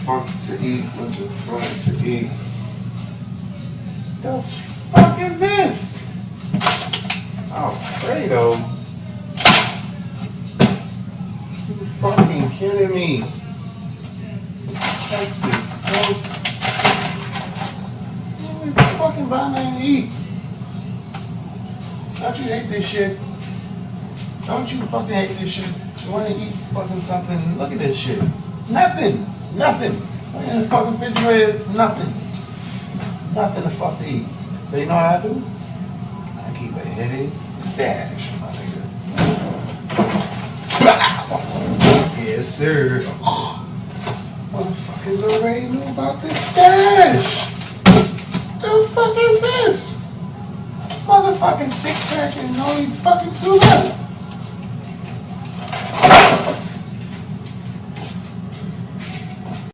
fuck to eat? What the fuck to eat? The fuck is this? Alfredo? You fucking kidding me? Texas toast. You ain't fucking buy nothing to eat. Don't you hate this shit? Don't you fucking hate this shit? You wanna eat fucking something? Look at this shit. Nothing. Nothing. In the fucking refrigerator, it's nothing. Nothing to fuck to eat. So you know what I do? I keep a heady stash, my nigga. Yes, sir. Motherfuckers already knew about this stash. The fuck is this? Motherfucking 6-pack and only fucking 2 left.